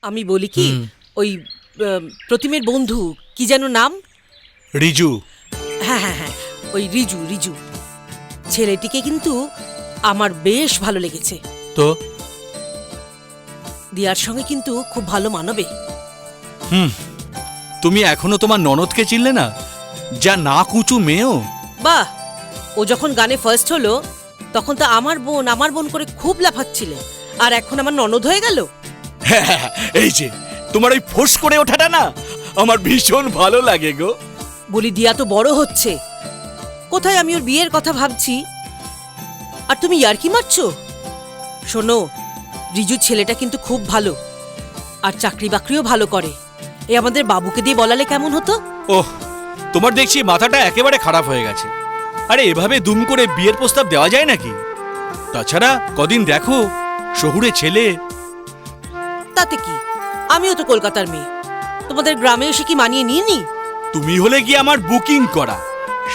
আমি বলি কি, ওই প্রতিমের বন্ধু কি যেন নাম? রিজু। হ্যাঁ হ্যাঁ হ্যাঁ, ওই রিজু রিজু ছেলেটিকে কিন্তু আমার বেশ ভালো লেগেছে। তো দিয়ার সঙ্গে কিন্তু খুব ভালো মানাবে। তুমি এখনো তোমার ননদকে চিনলে না? যা না কুচু মেয়েও। বাহ, ও যখন গানে ফার্স্ট হলো তখন তো আমার বোন করে খুব লাফাচ্ছিলে, আর এখন আমার ননদ হয়ে গেল। এই যে তোমার ওই ফোর্স করে ওঠাটা না আমার ভীষণ ভালো লাগে গো। বলি দিয়া তো বড় হচ্ছে, কোথায় আমি ওর বিয়ের কথা ভাবছি, আর তুমি ইয়ার্কি মারছো? শোনো, রিজু ছেলেটা কিন্তু খুব ভালো, আর চাকরি বাকরিও ভালো করে। এ আমাদের বাবুকে দিয়ে বলালে কেমন হতো? ওহ, তোমার দেখছি মাথাটা একেবারে খারাপ হয়ে গেছে। আরে এভাবে দুম করে বিয়ের প্রস্তাব দেওয়া যায় নাকি? তাছাড়া কদিন দেখো, শহুরে ছেলে। তাতে কি, আমিও তো কলকাতার মেয়ে, তোমাদের গ্রামে এসে কি মানিয়ে নিইনি? তুমি হলে কি আমার বুকিং করা,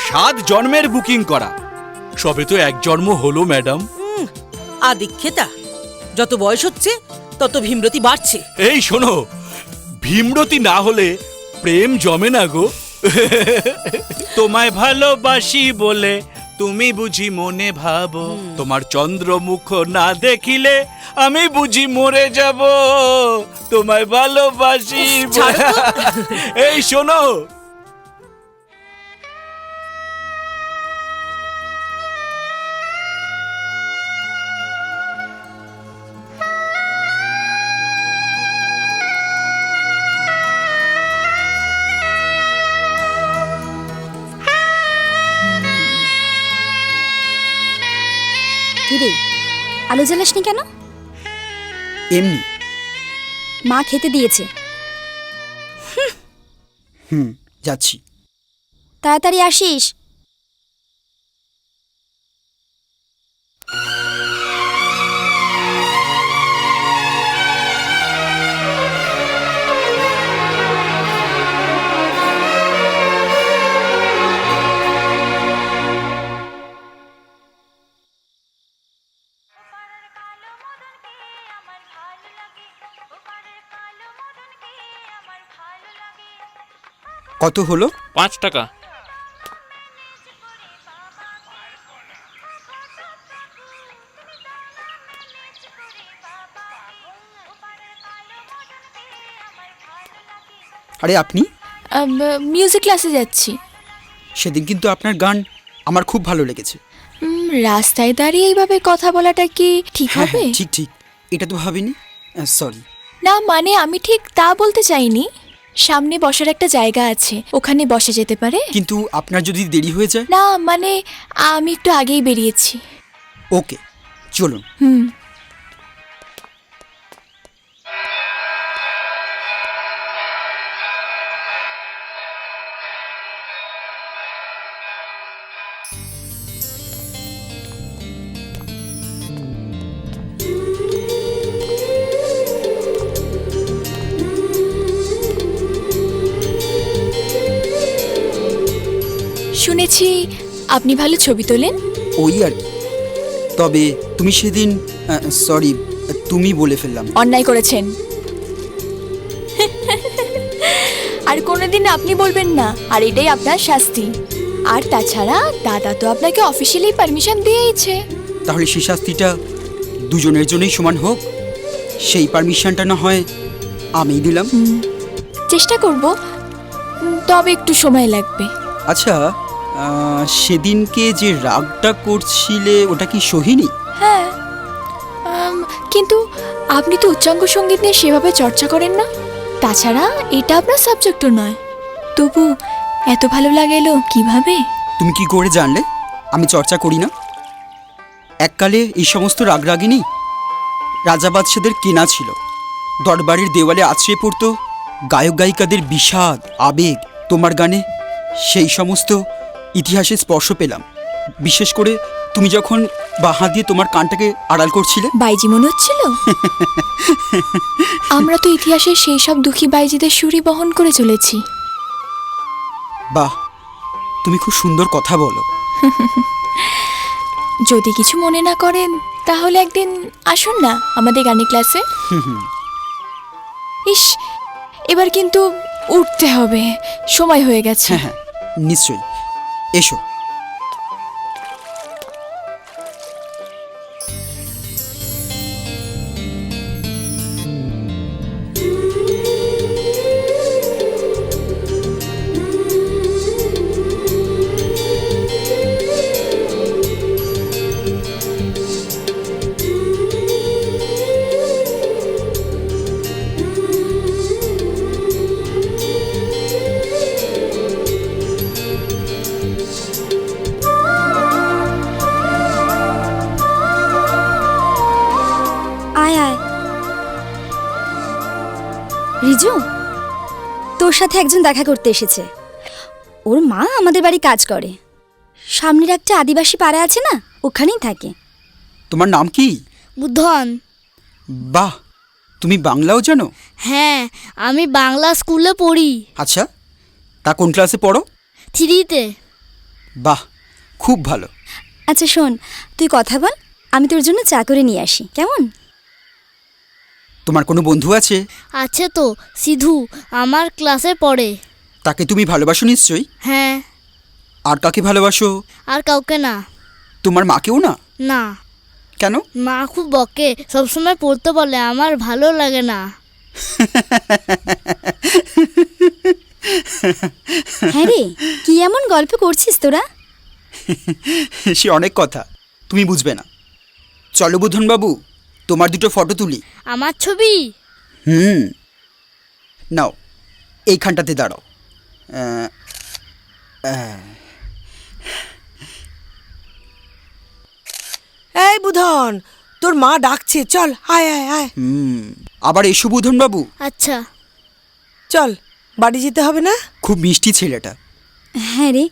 7 জন্মের বুকিং করা। সবে তো 1 জন্ম হলো ম্যাডাম। আদিক্ষেতা, যত বয়স হচ্ছে তত ভীমরতি বাড়ছে। এই শোনো, ভীমরতি না হলে প্রেম জমে না গো। তোমায় ভালোবাসি বলে তুমি বুঝি মনে ভাবো, তোমার চন্দ্রমুখ না দেখিলে আমি বুঝি মরে যাব। তোমায় ভালোবাসি ছাড়ো তো। এই শোনো, কিরে, আলু জ্বালাসনি কেন? এমনি। মা খেতে দিয়েছে। যাচ্ছি। তাড়াতাড়ি আসিস। কত হলো? 5 টাকা। আরে আপনি? মিউজিক ক্লাসে যাচ্ছি। সেদিন কিন্তু আপনার গান আমার খুব ভালো লেগেছে। রাস্তায় দাঁড়িয়ে এইভাবে কথা বলাটা কি ঠিক হ্যাঁ হবে? হ্যাঁ, ঠিক ঠিক, এটা তো ভাবিনি। সরি। না মানে আমি ঠিক তা বলতে চাইনি। সামনে বসার একটা জায়গা আছে, ওখানে বসা যেতে পারে। কিন্তু আপনার যদি দেরি হয়ে যায়? না মানে আমি একটু আগেই বেরিয়েছি। ওকে, চলুন। শুনেছি আপনি ভালো ছবি তোলেন। ওই আর কি। তবে তুমি সেদিন, সরি, তুমি বলে ফেললাম। অন্যায় করেছেন। আর কোনোদিন আপনি বলবেন না, আর এটাই আপনার শাস্তি। আর তাছাড়া দাদা তো আপনাকে অফিসিয়ালি পারমিশন দিয়েইছে। তাহলে সেই শাস্তিটা দুজনের জন্যই সমান হোক। সেই পারমিশনটা না হয় আমিই দিলাম। চেষ্টা করব, তবে একটু সময় লাগবে। আচ্ছা, সেদিনকে যে রাগটা করছিলে ওটা কি সোহিনী? হ্যাঁ, কিন্তু আপনি তো উচ্চাঙ্গ সঙ্গীত নিয়ে সেভাবে চর্চা করেন না। তাছাড়া এটা আপনার সাবজেক্টও নয়। তবু এত ভালো লাগলো কিভাবে? তুমি কি করে জানলে আমি চর্চা করি না? এককালে এই সমস্ত রাগরাগিনী রাজা বাদশাদের কেনা ছিল। দরবারের দেওয়ালে আছড়ে পড়তো গায়ক গায়িকাদের বিষাদ আবেগ। তোমার গানে সেই সমস্ত ইতিহাসের স্পর্শ পেলাম। বিশেষ করে তুমি যখন বাঁ হাত দিয়ে তোমার কানটাকে আড়াল করছিলে। বাইজি মনে হচ্ছিল। আমরা তো ইতিহাসের সেই সব দুঃখী বাইজিদের সুরই বহন করে চলেছি। বাহ, তুমি খুব সুন্দর কথা বলো। যদি কিছু মনে না করেন তাহলে একদিন আসুন না আমাদের গানের ক্লাসে। ইস, এবার কিন্তু উঠতে হবে, সময় হয়ে গেছে। হ্যাঁ হ্যাঁ নিশ্চয়ই, এসো। আয় আয়। রিজু, তোর সাথে একজন দেখা করতে এসেছে। ওর মা আমাদের বাড়ি কাজ করে। সামনের একটা আদিবাসী পাড়া আছে না, ওখানেই থাকে। তোমার নাম কি? বুদ্ধন। বাহ, তুমি বাংলাও জানো? হ্যাঁ, আমি বাংলা স্কুলে পড়ি, আচ্ছা, তা কোন ক্লাসে পড়ো? 3-তে। বাহ, খুব ভালো। আচ্ছা শোন, তুই কথা বল, আমি তোর জন্য চা করে নিয়ে আসি, কেমন? তোমার কোনো বন্ধু আছে? আছে তো, সিধু আমার ক্লাসে পড়ে। তাকে তুমি ভালোবাসো নিশ্চয়ই। হ্যাঁ। আর কাকে ভালোবাসো? আর কাউকে না। তোমার মাকেও না? না, কেন? মা খুব বকে, সবসময় পড়তে বলে, আমার ভালো লাগে না। হ্যাঁ রে, কি এমন গল্প করছিস তোরা? সে অনেক কথা, তুমি বুঝবে না। চলো বুধন বাবু, তোমার দুটো ফটো তুলি। আমার ছবি? নাও, এইখানটাতে দাঁড়াও। এই বুধন, তোর মা ডাকছে, চল আয় আয় আয়। আবার এসো বুধন বাবু। আচ্ছা। চল, বাড়ি যেতে হবে না? খুব মিষ্টি ছেলেটা। হ্যাঁ রে,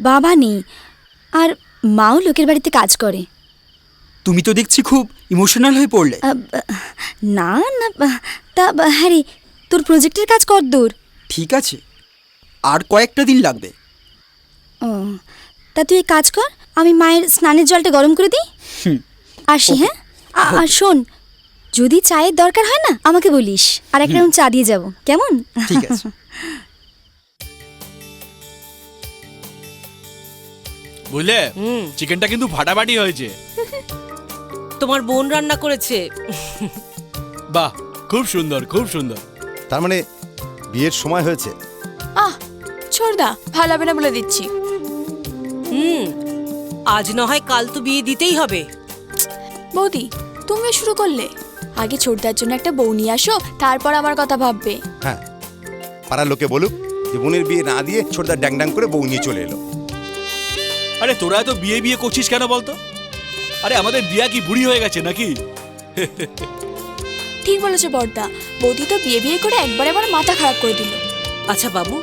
বাবা নেই, আর মাও লোকের বাড়িতে কাজ করে। তুমি তো দেখছি খুব ইমোশনাল হয়ে পড়লে। না না, তা হ্যাঁ রে, তোর প্রজেক্টের কাজ কতদূর? ঠিক আছে, আর কয়েকটা দিন লাগবে। ও, তা তুই এক কাজ কর, আমি মায়ের স্নানের জলটা গরম করে দিই। আসি, হ্যাঁ? আর শোন, যদি চায়ের দরকার হয় না আমাকে বলিস, আর একটা রাউন্ড চা দিয়ে যাব, কেমন? ঠিক আছে। বুঝলে, চিকেনটা কিন্তু ফাটাফাটি হয়েছে। তোমার বোন রান্না করেছে। বাহ, খুব সুন্দর, খুব সুন্দর। তার মানে বিয়ের সময় হয়েছে? ছোড়দা, ভালো হবে না বলে দিচ্ছি। আজ না হয় কাল তো বিয়ে দিতেই হবে। বৌদি, তুমিও শুরু করলে? আগে ছোটদার জন্য একটা বউ নিয়ে আসো, তারপর আমার কথা ভাববে। হ্যাঁ, পাড়ার লোকে বলুক যে বোনের বিয়ে না দিয়ে ছোটদা ড্যাং ড্যাং করে বউ নিয়ে চলে এলো। আরে তোরা এত বিয়ে বিয়ে করছিস কেন বলতো? আরে আমাদের দিয়া কি বুড়ি হয়ে গেছে নাকি? ঠিক বলেছো বড়দা, বৌদি তো বিয়ে বিয়ে করে একবারে আমার মাথা খারাপ করে দিল। আচ্ছা বাবু,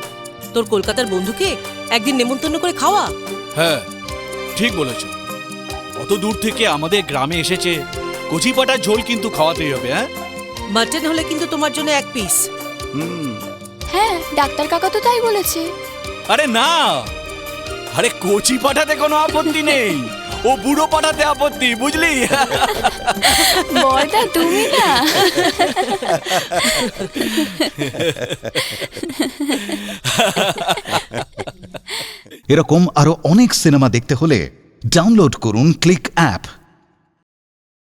তোর কলকাতার বন্ধুকে একদিন নেমন্তন্ন করে খাওয়া। হ্যাঁ, ঠিক বলেছ। অত দূর থেকে আমাদের গ্রামে এসেছে, কচি পাটার ঝোল কিন্তু খাওয়াতেই হবে। হ্যাঁ, মাটন হলে কিন্তু তোমার জন্য 1 পিস। হ্যাঁ, ডাক্তার কাকা তো তাই বলেছে। আরে না, আরে কচি পাঠাতে কোনো আপত্তি নেই, ও বুড়ো পাঠাতে আপত্তি, বুঝলি? বড়দা তুমি না। এরকম আরো অনেক সিনেমা দেখতে হলে ডাউনলোড করুন ক্লিক অ্যাপ।